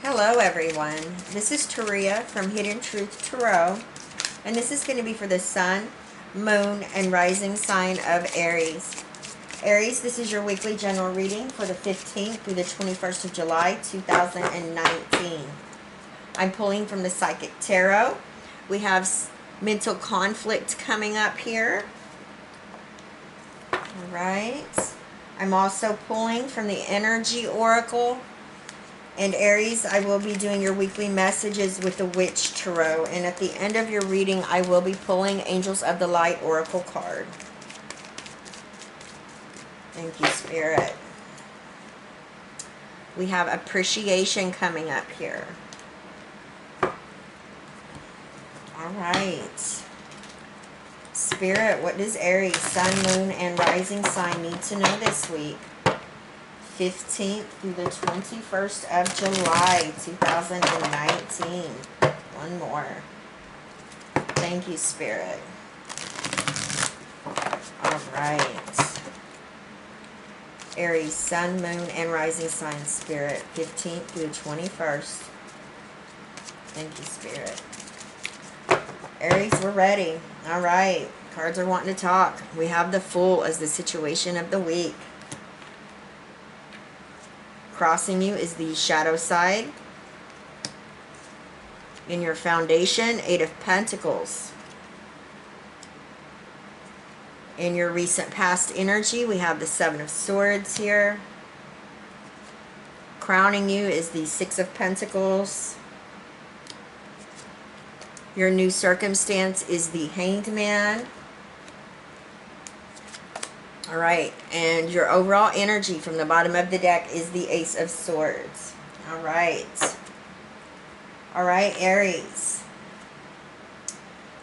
Hello everyone, this is Taria from Hidden Truth Tarot, and this is going to be for the Sun, Moon, and Rising sign of Aries. Aries, this is your weekly general reading for the 15th through the 21st of July, 2019. I'm pulling from the Psychic Tarot. We have mental conflict coming up here. Alright. I'm also pulling from the Energy Oracle. And Aries, I will be doing your weekly messages with the Witch Tarot. And at the end of your reading, I will be pulling Angels of the Light Oracle card. Thank you, Spirit. We have appreciation coming up here. All right. Spirit, what does Aries, Sun, Moon, and Rising sign need to know this week? 15th through the 21st of July, 2019. One more. Thank you, Spirit. All right. Aries, Sun, Moon, and Rising sign, Spirit. 15th through the 21st. Thank you, Spirit. Aries, we're ready. All right. Cards are wanting to talk. We have the Fool as the situation of the week. Crossing you is the shadow side. In your foundation, 8 of Pentacles. In your recent past energy, we have the 7 of Swords here. Crowning you is the 6 of Pentacles. Your new circumstance is the Hanged Man. All right, and your overall energy from the bottom of the deck is the Ace of Swords. All right. All right, Aries.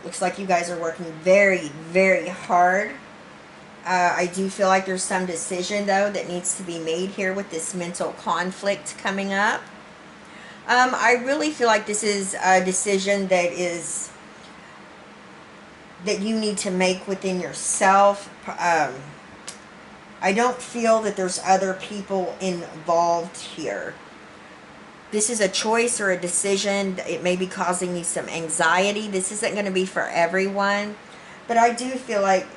Looks like you guys are working very, very hard. I do feel like there's some decision, though, that needs to be made here with this mental conflict coming up. I really feel like this is a decision that you need to make within yourself. I don't feel that there's other people involved here. This is a choice or a decision. It may be causing you some anxiety. This isn't going to be for everyone. But I do feel like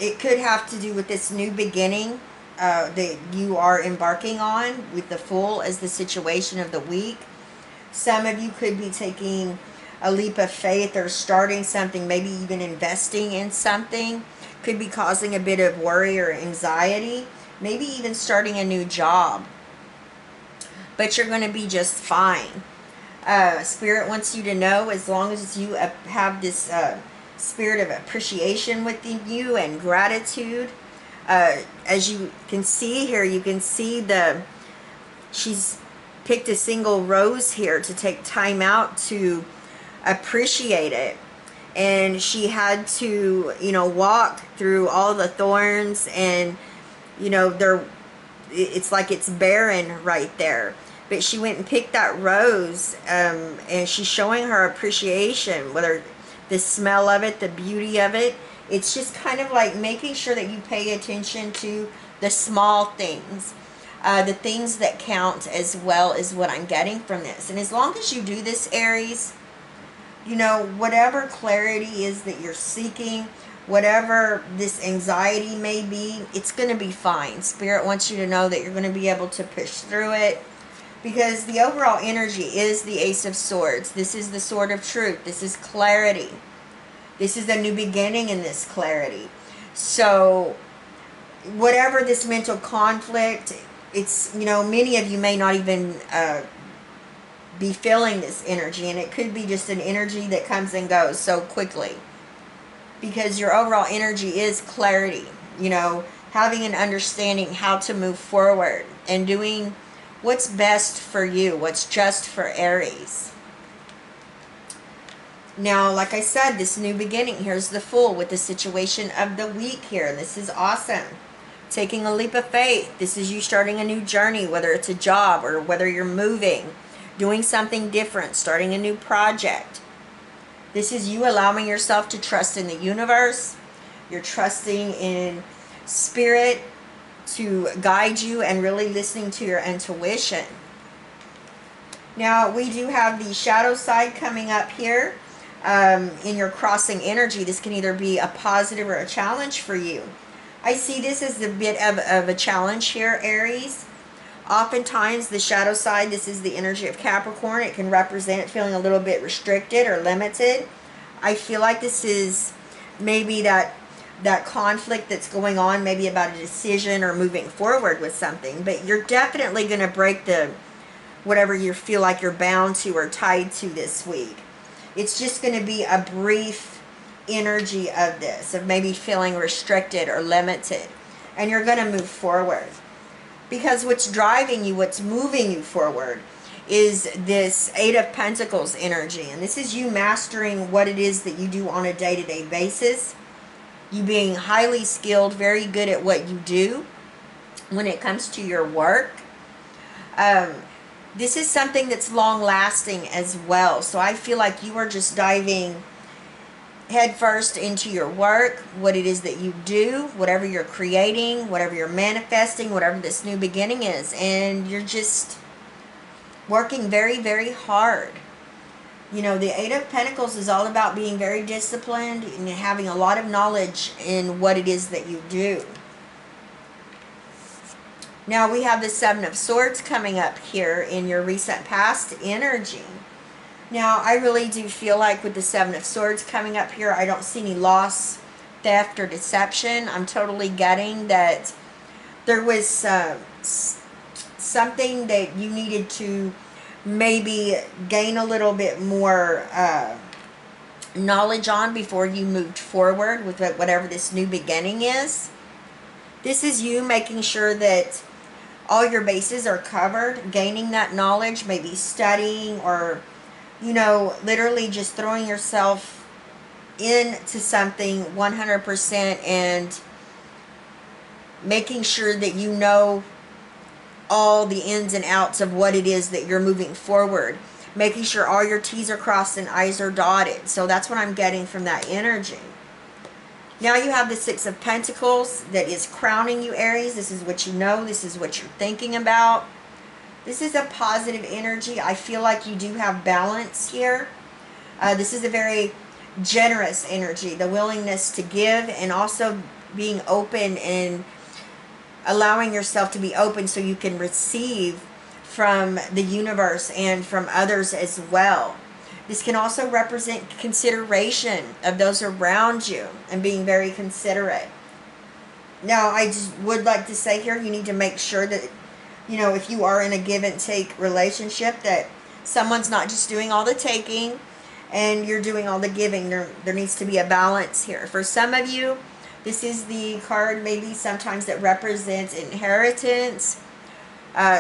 it could have to do with this new beginning that you are embarking on with the Fool as the situation of the week. Some of you could be taking a leap of faith or starting something, maybe even investing in something. Could be causing a bit of worry or anxiety, maybe even starting a new job. But you're going to be just fine. Spirit wants you to know, as long as you have this spirit of appreciation within you and gratitude. As you can see here, you can see she's picked a single rose here to take time out to appreciate it. And she had to, walk through all the thorns, and, it's like it's barren right there. But she went and picked that rose, and she's showing her appreciation, whether the smell of it, the beauty of it. It's just kind of like making sure that you pay attention to the small things, the things that count, as well as what I'm getting from this. And as long as you do this, Aries, whatever clarity is that you're seeking, whatever this anxiety may be, it's going to be fine. Spirit wants you to know that you're going to be able to push through it, because the overall energy is the Ace of Swords. This is the sword of truth. This is clarity. This is a new beginning in this clarity. So whatever this mental conflict, it's, many of you may not even be feeling this energy, and it could be just an energy that comes and goes so quickly, because your overall energy is clarity, having an understanding how to move forward and doing what's best for you, what's just for Aries. Now, like I said, this new beginning, here's the Fool with the situation of the week here. This is awesome. Taking a leap of faith. This is you starting a new journey, whether it's a job or whether you're moving, doing something different, starting a new project. This is you allowing yourself to trust in the universe. You're trusting in Spirit to guide you and really listening to your intuition. Now, we do have the shadow side coming up here. In your crossing energy, this can either be a positive or a challenge for you. I see this as a bit of a challenge here, Aries. Oftentimes, the shadow side, this is the energy of Capricorn. It can represent feeling a little bit restricted or limited. I feel like this is maybe that conflict that's going on, maybe about a decision or moving forward with something. But you're definitely going to break the whatever you feel like you're bound to or tied to this week. It's just going to be a brief energy of this, of maybe feeling restricted or limited. And you're going to move forward. Because what's driving you, what's moving you forward, is this Eight of Pentacles energy. And this is you mastering what it is that you do on a day-to-day basis. You being highly skilled, very good at what you do when it comes to your work. This is something that's long-lasting as well. So I feel like you are just diving headfirst into your work, what it is that you do, whatever you're creating, whatever you're manifesting, whatever this new beginning is. And you're just working very, very hard. You know, the Eight of Pentacles is all about being very disciplined and having a lot of knowledge in what it is that you do. Now we have the Seven of Swords coming up here in your recent past energy. Now, I really do feel like with the Seven of Swords coming up here, I don't see any loss, theft, or deception. I'm totally getting that there was something that you needed to maybe gain a little bit more knowledge on before you moved forward with whatever this new beginning is. This is you making sure that all your bases are covered, gaining that knowledge, maybe studying or, you know, literally just throwing yourself into something 100% and making sure that you know all the ins and outs of what it is that you're moving forward. Making sure all your T's are crossed and I's are dotted. So that's what I'm getting from that energy. Now you have the Six of Pentacles that is crowning you, Aries. This is what you know. This is what you're thinking about. This is a positive energy. I feel like you do have balance here. This is a very generous energy. The willingness to give and also being open and allowing yourself to be open so you can receive from the universe and from others as well. This can also represent consideration of those around you and being very considerate. Now, I just would like to say here, you need to make sure that, you know, if you are in a give and take relationship, that someone's not just doing all the taking and you're doing all the giving. There needs to be a balance here. For some of you, this is the card maybe sometimes that represents inheritance.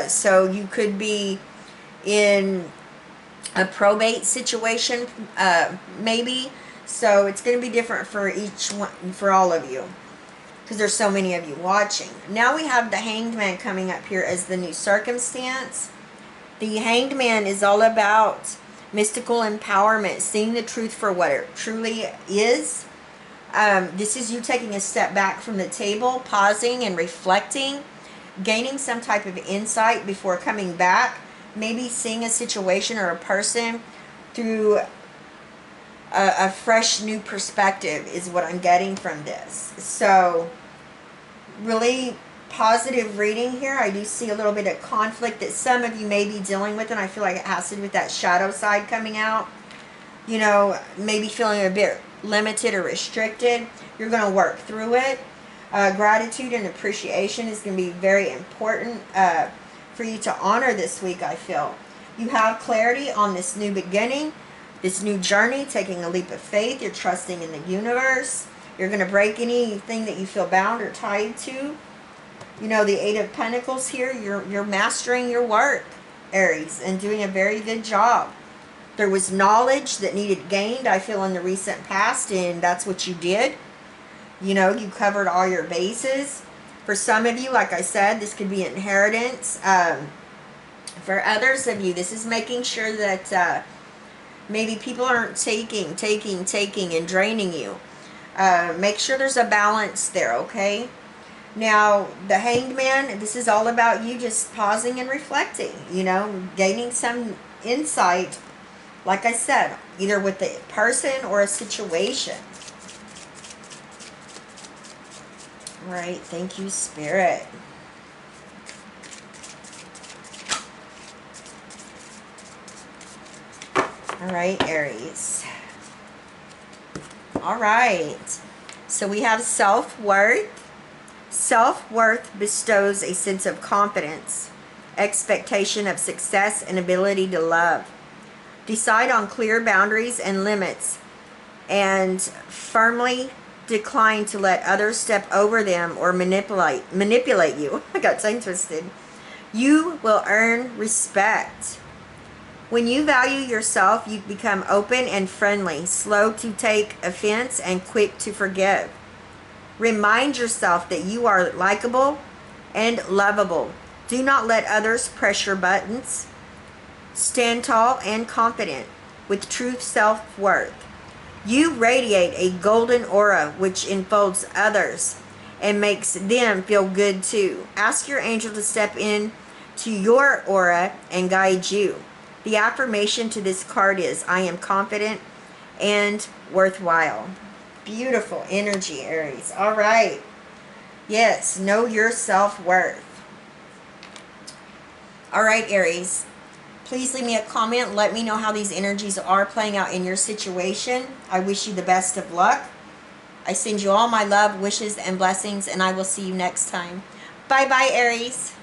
So you could be in a probate situation, maybe. So it's going to be different for each one, for all of you, because there's so many of you watching. Now we have the Hanged Man coming up here as the new circumstance. The Hanged Man is all about mystical empowerment, seeing the truth for what it truly is. This is you taking a step back from the table, pausing and reflecting, gaining some type of insight before coming back. Maybe seeing a situation or a person through a fresh new perspective is what I'm getting from this. So really positive reading here. I do see a little bit of conflict that some of you may be dealing with, and I feel like it has to do with that shadow side coming out. You know, maybe feeling a bit limited or restricted. You're going to work through it. Gratitude and appreciation is going to be very important for you to honor this week, I feel. You have clarity on this new beginning, this new journey, taking a leap of faith. You're trusting in the universe. You're going to break anything that you feel bound or tied to. You know, the Eight of Pentacles here, you're mastering your work, Aries, and doing a very good job. There was knowledge that needed gained, I feel, in the recent past, and that's what you did. You know, you covered all your bases. For some of you, like I said, this could be inheritance. For others of you, this is making sure that maybe people aren't taking and draining you. Make sure there's a balance there, okay? Now, the Hanged Man, this is all about you just pausing and reflecting, you know, gaining some insight, like I said, either with the person or a situation. All right, thank you, Spirit. All right, Aries. All right. So we have self-worth. Self-worth bestows a sense of confidence, expectation of success, and ability to love. Decide on clear boundaries and limits, and firmly decline to let others step over them or manipulate you. I got tongue twisted. You will earn respect. When you value yourself, you become open and friendly, slow to take offense, and quick to forgive. Remind yourself that you are likable and lovable. Do not let others press your buttons. Stand tall and confident with true self-worth. You radiate a golden aura which enfolds others and makes them feel good too. Ask your angel to step in to your aura and guide you. The affirmation to this card is, I am confident and worthwhile. Beautiful energy, Aries. All right. Yes, know your self-worth. All right, Aries. Please leave me a comment. Let me know how these energies are playing out in your situation. I wish you the best of luck. I send you all my love, wishes, and blessings, and I will see you next time. Bye-bye, Aries.